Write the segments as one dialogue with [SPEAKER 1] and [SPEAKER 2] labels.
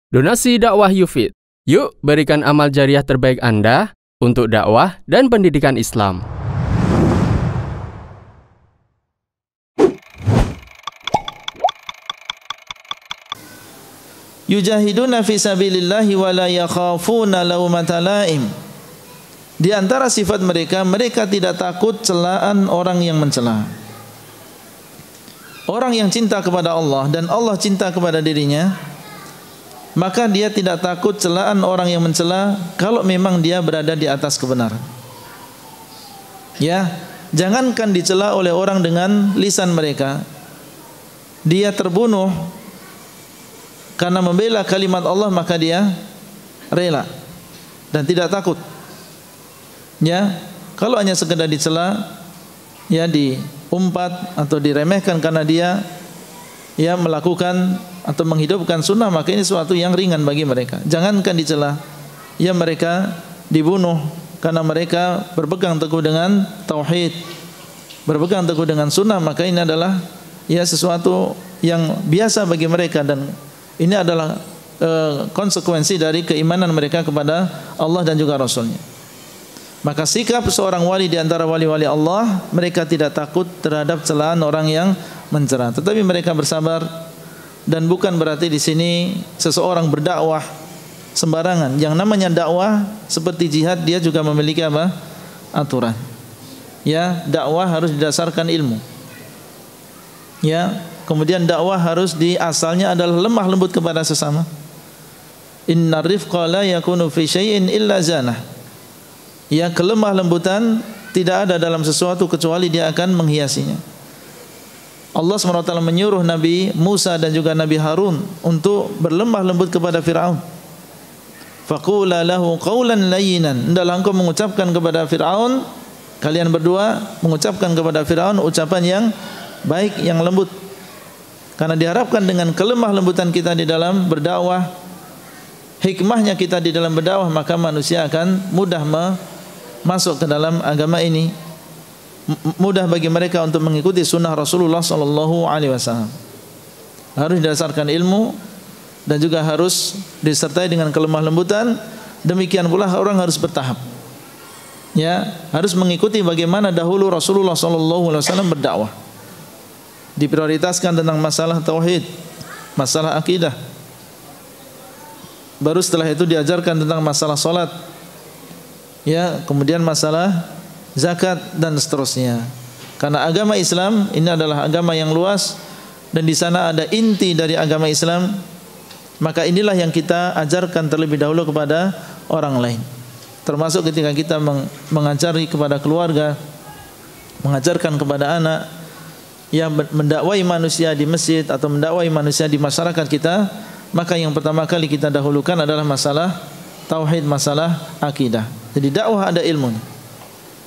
[SPEAKER 1] Donasi dakwah Yufid. Yuk berikan amal jariah terbaik Anda untuk dakwah dan pendidikan Islam.
[SPEAKER 2] Yujahiduna fi sabilillahi wa la yakhafuna laumata laim. Di antara sifat mereka, mereka tidak takut celaan orang yang mencela. Orang yang cinta kepada Allah dan Allah cinta kepada dirinya, maka dia tidak takut celaan orang yang mencela kalau memang dia berada di atas kebenaran. Ya, jangankan dicela oleh orang dengan lisan mereka. Dia terbunuh karena membela kalimat Allah, maka dia rela dan tidak takut. Ya, kalau hanya sekedar dicela, ya diumpat atau diremehkan karena dia ya melakukan atau menghidupkan sunnah, maka ini sesuatu yang ringan bagi mereka. Jangankan dicela, ya mereka dibunuh karena mereka berpegang teguh dengan tauhid, berpegang teguh dengan sunnah, maka ini adalah ya sesuatu yang biasa bagi mereka, dan ini adalah konsekuensi dari keimanan mereka kepada Allah dan juga Rasulnya. Maka sikap seorang wali di antara wali-wali Allah, mereka tidak takut terhadap celaan orang yang mencela, tetapi mereka bersabar. Dan bukan berarti di sini seseorang berdakwah sembarangan. Yang namanya dakwah seperti jihad, dia juga memiliki apa? Aturan. Ya, dakwah harus didasarkan ilmu. Ya, kemudian dakwah harus asalnya adalah lemah lembut kepada sesama. Innar rifqa la yakunu fi syai'in illa zanah. Ya, kelemah lembutan tidak ada dalam sesuatu kecuali dia akan menghiasinya. Allah SWT menyuruh Nabi Musa dan juga Nabi Harun untuk berlemah lembut kepada Fir'aun. Faqula lahu qawlan layyinan. Hendaklah engkau mengucapkan kepada Fir'aun, kalian berdua mengucapkan kepada Fir'aun ucapan yang baik, yang lembut. Karena diharapkan dengan kelemah lembutan kita di dalam berdakwah, hikmahnya kita di dalam berdakwah, maka manusia akan mudah masuk ke dalam agama ini, mudah bagi mereka untuk mengikuti sunnah Rasulullah sallallahu alaihi wasallam. Harus didasarkan ilmu dan juga harus disertai dengan kelemah lembutan. Demikian pula orang harus bertahap. Ya, harus mengikuti bagaimana dahulu Rasulullah sallallahu alaihi wasallam berdakwah. Diprioritaskan tentang masalah tauhid, masalah akidah. Baru setelah itu diajarkan tentang masalah salat. Ya, kemudian masalah zakat dan seterusnya. Karena agama Islam ini adalah agama yang luas dan di sana ada inti dari agama Islam, maka inilah yang kita ajarkan terlebih dahulu kepada orang lain. Termasuk ketika kita mengajari kepada keluarga, mengajarkan kepada anak, yang mendakwai manusia di masjid atau mendakwai manusia di masyarakat kita, maka yang pertama kali kita dahulukan adalah masalah tauhid, masalah akidah. Jadi dakwah ada ilmu.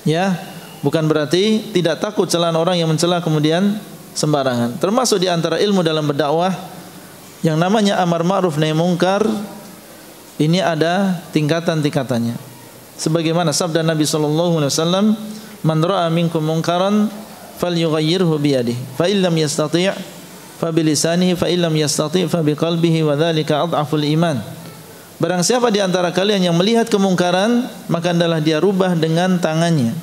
[SPEAKER 2] Ya, bukan berarti tidak takut celaan orang yang mencela kemudian sembarangan. Termasuk di antara ilmu dalam berdakwah yang namanya amar ma'ruf nahi munkar, ini ada tingkatan-tingkatannya. Sebagaimana sabda Nabi sallallahu alaihi wasallam, "Man ra'a minkum munkaran falyughayyirhu bi yadihi, fa illam yastati' fa bi lisanihi, fa illam yastati' fa bi qalbihi, wa dzalika adhaful iman." Barang siapa di antara kalian yang melihat kemungkaran, maka hendaklah dia rubah dengan tangannya.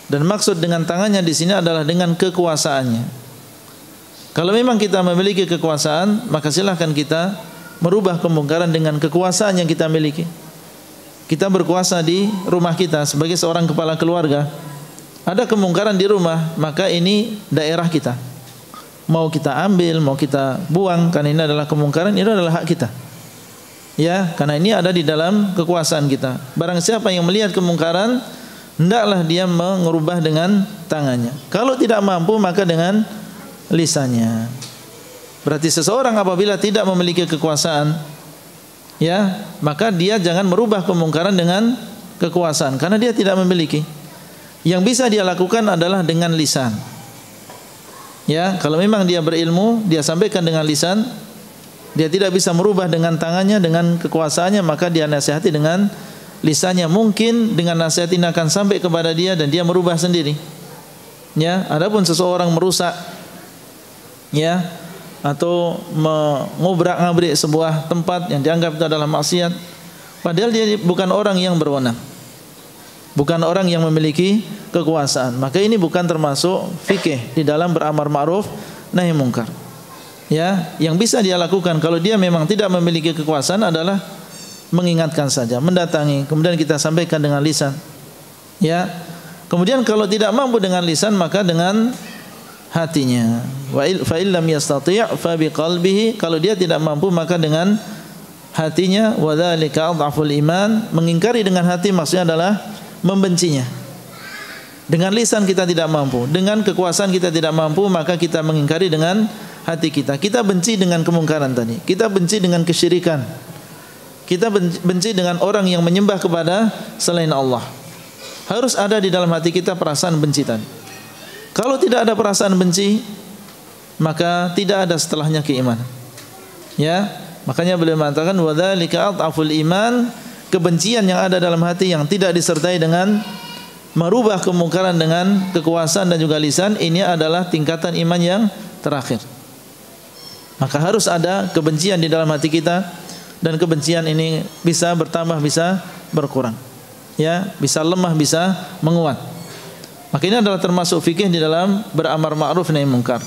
[SPEAKER 2] Dan maksud dengan tangannya di sini adalah dengan kekuasaannya. Kalau memang kita memiliki kekuasaan, maka silahkan kita merubah kemungkaran dengan kekuasaan yang kita miliki. Kita berkuasa di rumah kita sebagai seorang kepala keluarga. Ada kemungkaran di rumah, maka ini daerah kita. Mau kita ambil, mau kita buang, karena ini adalah kemungkaran, ini adalah hak kita. Ya, karena ini ada di dalam kekuasaan kita. Barang siapa yang melihat kemungkaran, hendaklah dia mengubah dengan tangannya. Kalau tidak mampu, maka dengan lisannya. Berarti seseorang apabila tidak memiliki kekuasaan, ya, maka dia jangan merubah kemungkaran dengan kekuasaan, karena dia tidak memiliki. Yang bisa dia lakukan adalah dengan lisan. Ya, kalau memang dia berilmu, dia sampaikan dengan lisan. Dia tidak bisa merubah dengan tangannya, dengan kekuasaannya, maka dia nasihati dengan lisannya. Mungkin dengan nasihat ini akan sampai kepada dia dan dia merubah sendiri. Ya, adapun seseorang merusak, ya, atau mengobrak-ngabrik sebuah tempat yang dianggap itu adalah maksiat, padahal dia bukan orang yang berwenang, bukan orang yang memiliki kekuasaan, maka ini bukan termasuk fikih di dalam beramar ma'ruf nahi mungkar. Ya, yang bisa dia lakukan kalau dia memang tidak memiliki kekuasaan adalah mengingatkan saja, mendatangi, kemudian kita sampaikan dengan lisan. Ya, kemudian kalau tidak mampu dengan lisan maka dengan hatinya. Fa illam yastati' fa biqalbihi, kalau dia tidak mampu maka dengan hatinya. Wa dzalika adhaful iman, mengingkari dengan hati maksudnya adalah membencinya. Dengan lisan kita tidak mampu, dengan kekuasaan kita tidak mampu, maka kita mengingkari dengan hati kita. Kita benci dengan kemungkaran tadi, kita benci dengan kesyirikan, kita benci dengan orang yang menyembah kepada selain Allah. Harus ada di dalam hati kita perasaan benci tadi. Kalau tidak ada perasaan benci, maka tidak ada setelahnya keimanan. Ya, makanya beliau mengatakan wa dzalika adhaful iman, kebencian yang ada dalam hati yang tidak disertai dengan merubah kemungkaran dengan kekuasaan dan juga lisan, ini adalah tingkatan iman yang terakhir. Maka harus ada kebencian di dalam hati kita, dan kebencian ini bisa bertambah, bisa berkurang. Ya, bisa lemah, bisa menguat. Maka ini adalah termasuk fikih di dalam beramar ma'ruf nahi mungkar.